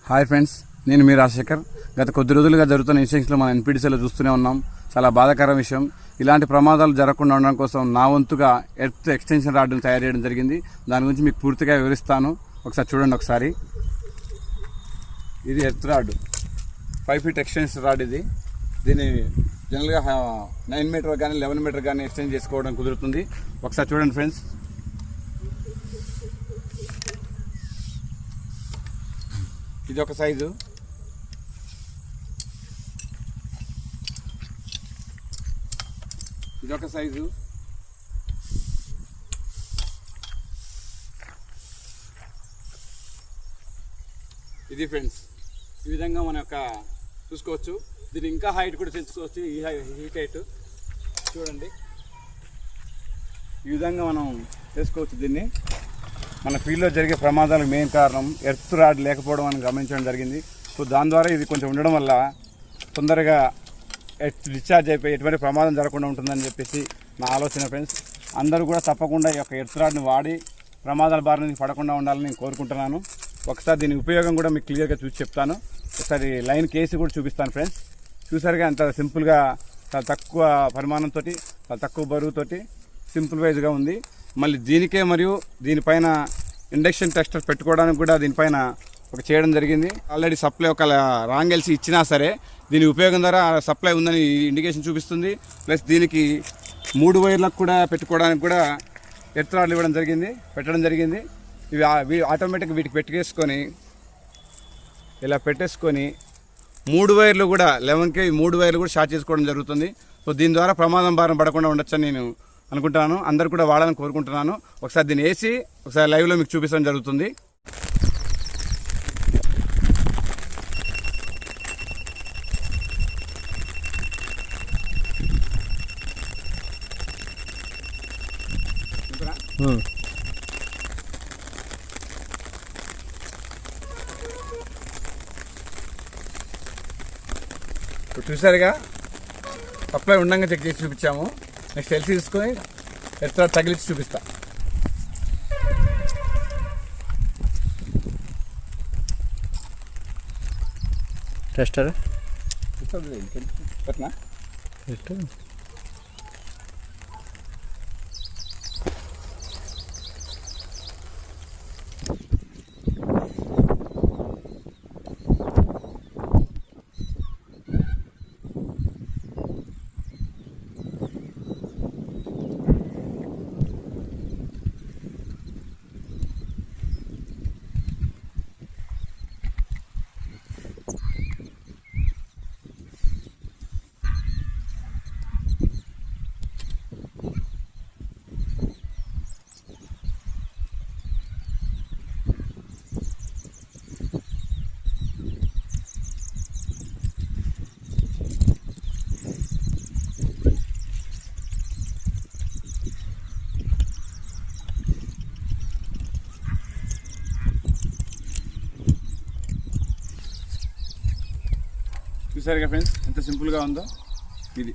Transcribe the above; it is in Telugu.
హాయ్ ఫ్రెండ్స్, నేను మీ రాజశేఖర్. గత కొద్ది రోజులుగా జరుగుతున్న ఇన్సిడెంట్స్లో మనం ఎన్పీటీసీలో చూస్తూనే ఉన్నాం. చాలా బాధాకర విషయం. ఇలాంటి ప్రమాదాలు జరగకుండా ఉండడం కోసం నా వంతుగా ఎర్త్ ఎక్స్టెన్షన్ రాడ్ను తయారు చేయడం జరిగింది. దాని గురించి మీకు పూర్తిగా వివరిస్తాను. ఒకసారి చూడండి. ఒకసారి ఇది earth rod, 5 feet extension rod. దీన్ని జనరల్గా 9 మీటర్ కానీ 11 మీటర్ కానీ ఎక్స్టెండ్ చేసుకోవడం కుదురుతుంది. ఒకసారి చూడండి ఫ్రెండ్స్. ఇది ఒక సైజు, ఇదొక సైజు, ఇది ఫ్రెండ్స్. ఈ విధంగా మన యొక్క చూసుకోవచ్చు. దీన్ని ఇంకా హైట్ కూడా పెంచుకోవచ్చు. ఈ హైట్ చూడండి. ఈ విధంగా మనం చేసుకోవచ్చు. దీన్ని మన ఫీల్డ్లో జరిగే ప్రమాదాలకు మెయిన్ కారణం ఎర్త్ రాడ్ లేకపోవడం అని గమనించడం జరిగింది. సో దాని ద్వారా ఇది కొంచెం ఉండడం వల్ల తొందరగా డిశ్చార్జ్ అయిపోయి ఎటువంటి ప్రమాదం జరగకుండా ఉంటుందని చెప్పేసి నా ఆలోచన ఫ్రెండ్స్. అందరూ కూడా తప్పకుండా ఈ యొక్క ఎర్త్ రాడ్ని వాడి ప్రమాదాల బారి నుంచి పడకుండా ఉండాలని నేను కోరుకుంటున్నాను. ఒకసారి దీని ఉపయోగం కూడా మీకు క్లియర్గా చూసి చెప్తాను. ఒకసారి లైన్ కేసి కూడా చూపిస్తాను ఫ్రెండ్స్. చూసారుగా ఎంత సింపుల్గా, చాలా తక్కువ పరిమాణంతో, చాలా తక్కువ బరువుతోటి సింపుల్ వైజ్గా ఉంది. మళ్ళీ దీనికే మరియు దీనిపైన ఇండక్షన్ టెస్టర్ పెట్టుకోవడానికి కూడా దీనిపైన ఒక చేయడం జరిగింది. ఆల్రెడీ సప్లై ఒక రాంగెల్సి ఇచ్చినా సరే దీని ఉపయోగం ద్వారా సప్లై ఉందని ఇండికేషన్ చూపిస్తుంది. ప్లస్ దీనికి 3 వైర్లకు కూడా పెట్టుకోవడానికి కూడా ఎర్త్ రాడ్లు పెట్టడం జరిగింది. ఇవి ఆటోమేటిక్గా వీటికి పెట్టేసుకొని ఇలా పెట్టేసుకొని 3 వైర్లు కూడా 11K 3 వైర్లు కూడా షార్ట్ చేసుకోవడం జరుగుతుంది. సో దీని ద్వారా ప్రమాదం బారిన పడకుండా ఉండొచ్చని నేను అనుకుంటున్నాను. అందరు కూడా వాడాలని కోరుకుంటున్నాను. ఒకసారి దీన్ని వేసి ఒకసారి లైవ్లో మీకు చూపించడం జరుగుతుంది. చూసారుగా, సప్లై ఉండగా చెక్ చేసి చూపించాము. నెక్స్ట్ సెల్ఫీ తీసుకొని ఎర్త్ రాడ్ తగిలించి చూపిస్తా. టెస్టర్ పెట్టనా? చూసారుగా ఫ్రెండ్స్, ఎంత సింపుల్గా ఉందో ఇది.